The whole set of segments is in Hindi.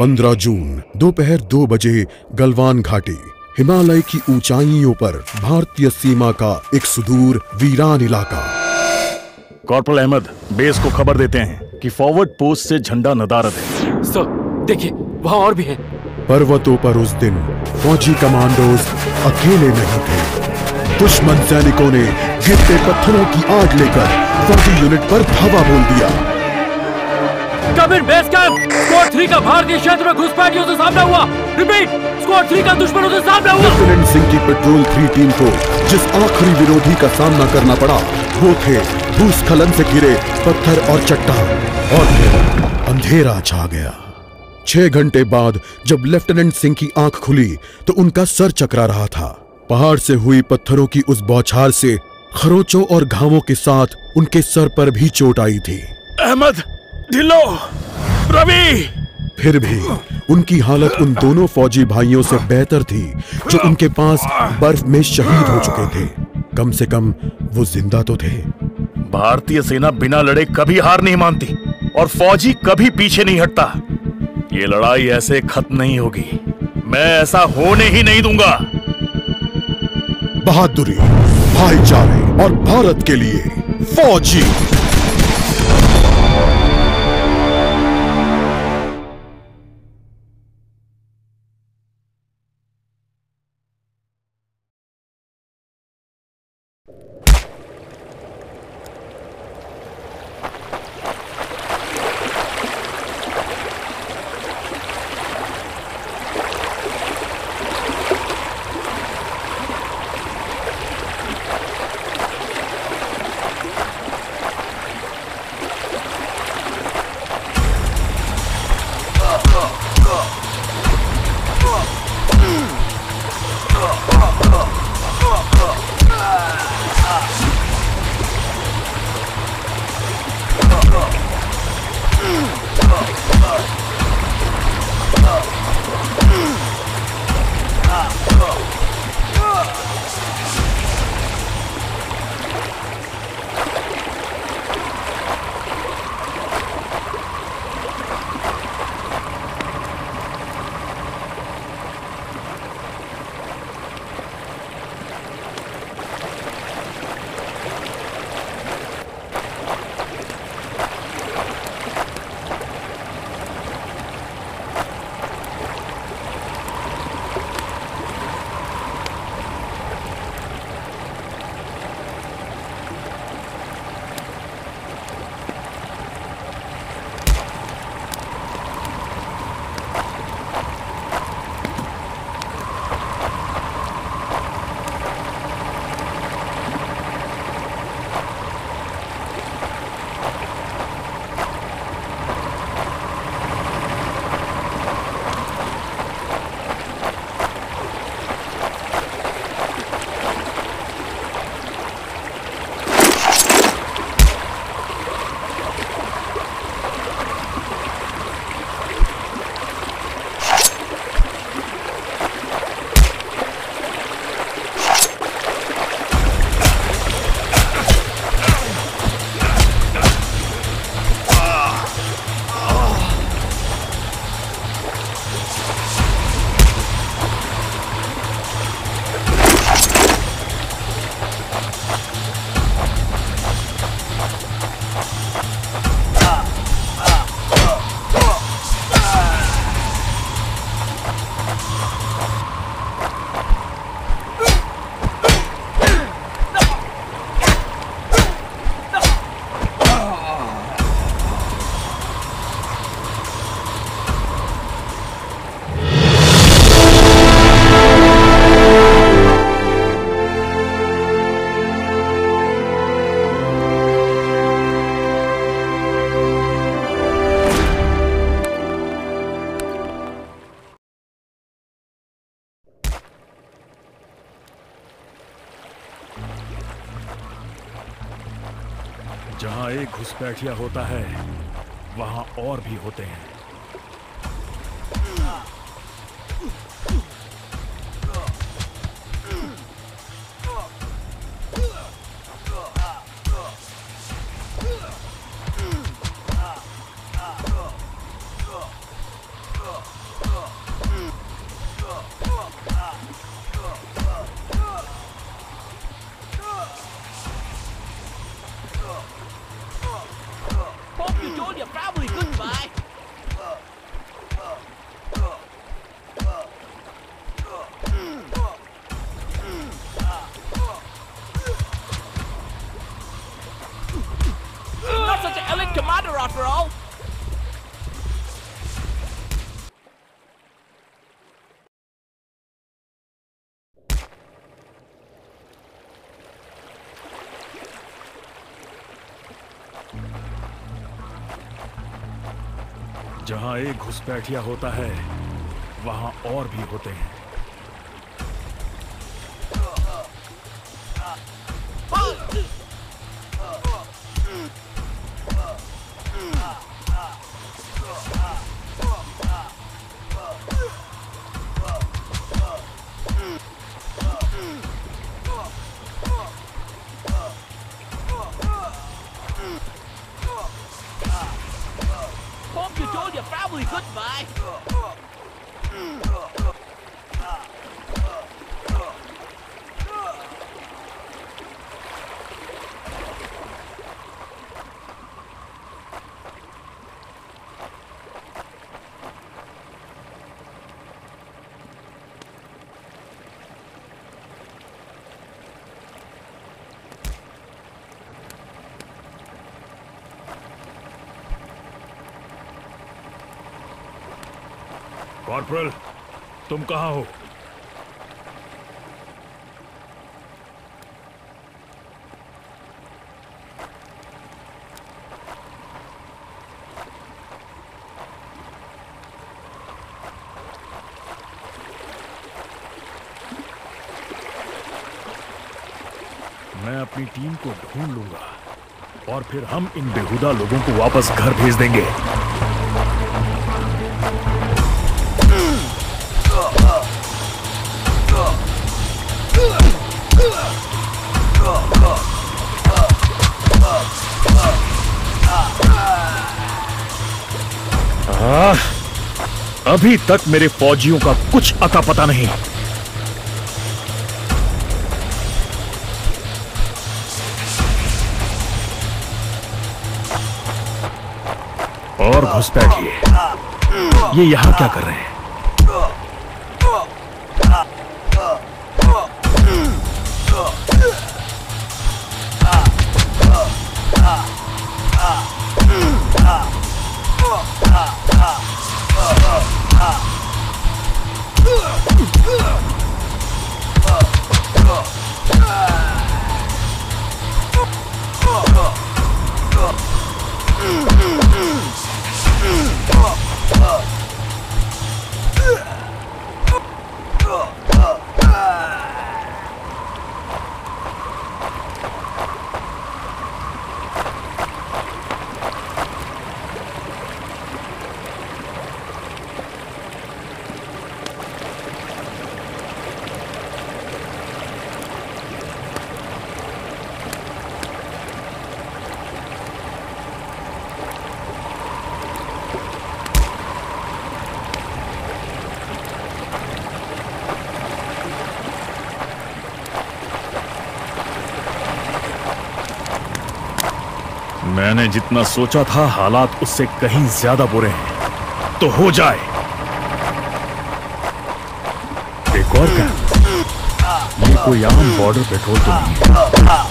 15 जून दोपहर 2 बजे गलवान घाटी, हिमालय की ऊंचाइयों पर भारतीय सीमा का एक सुदूर वीरान इलाका। कॉर्पोरल अहमद, बेस को खबर देते हैं कि फॉरवर्ड पोस्ट से झंडा नदारद है। सर देखिए, वहाँ और भी हैं। पर्वतों पर उस दिन फौजी कमांडोज अकेले नहीं थे। दुश्मन सैनिकों ने गिरते पत्थरों की आग लेकर फौजी यूनिट पर धावा बोल दिया। कमिंग बेस कैंप, स्क्वाड 3 का भारतीय क्षेत्र में घुसपैठियों से सामना हुआ। रिपीट, स्क्वाड 3 का दुश्मनों से सामना हुआ। लेफ्टिनेंट सिंह की पेट्रोल 3 टीम को जिस आखिरी विरोधी का सामना करना पड़ा वो थे भूस्खलन से घिरे पत्थर और चट्टान। और फिर अंधेरा छा गया। 6 घंटे बाद जब लेफ्टिनेंट सिंह की आंख खुली तो उनका सर चकरा रहा था। पहाड़ से हुई पत्थरों की उस बौछार से खरोचों और घावों के साथ उनके सर पर भी चोट आई थी। अहमद, ढिल्लो, रवि। फिर भी उनकी हालत उन दोनों फौजी भाइयों से बेहतर थी जो उनके पास बर्फ में शहीद हो चुके थे। कम से कम वो जिंदा तो थे। भारतीय सेना बिना लड़े कभी हार नहीं मानती और फौजी कभी पीछे नहीं हटता। ये लड़ाई ऐसे खत्म नहीं होगी। मैं ऐसा होने ही नहीं दूंगा। बहादुरी, भाईचारे और भारत के लिए फौजी। जहां एक घुसपैठिया होता है वहां और भी होते हैं। family goodbye. Not such an elite commander after all. जहां एक घुसपैठिया होता है वहां और भी होते हैं। Hope you told your family goodbye. Corporal, तुम कहां हो? मैं अपनी टीम को ढूंढ लूंगा और फिर हम इन बेहुदा लोगों को वापस घर भेज देंगे। अभी तक मेरे फौजियों का कुछ अता पता नहीं। और घुसपैठिए, ये यहां क्या कर रहे हैं? मैंने जितना सोचा था हालात उससे कहीं ज्यादा बुरे हैं। तो हो जाए। एक और क्या? ये कोई आम बॉर्डर पेट्रोल तो नहीं है।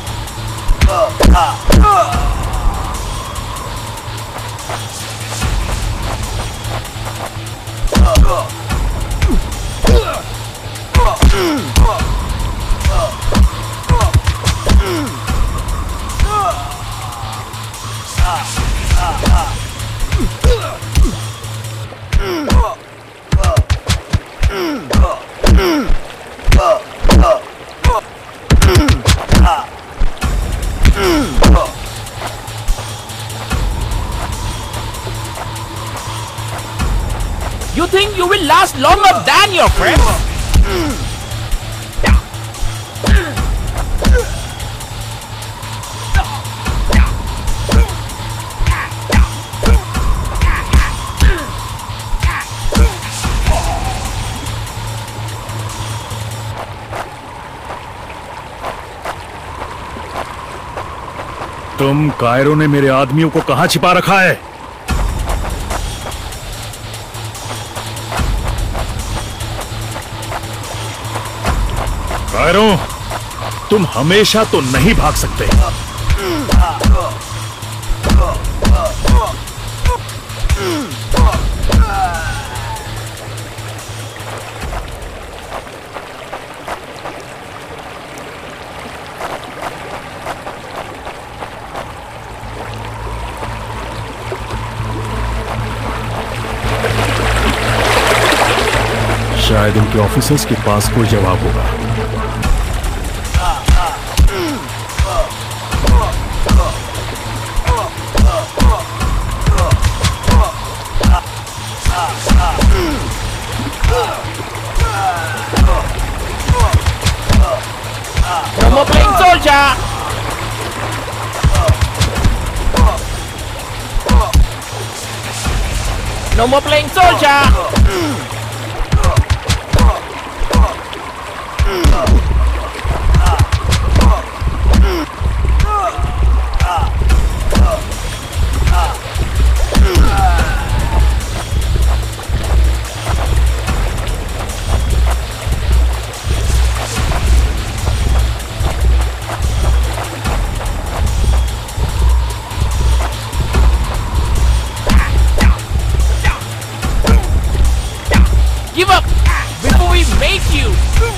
You think you will last longer than your friends? तुम कायरो ने मेरे आदमियों को कहां छिपा रखा है? भैरों, तुम हमेशा तो नहीं भाग सकते। शायद उनके ऑफिसर्स के पास कोई जवाब होगा। No more playing soldier! No more playing soldier! Give up before we make you!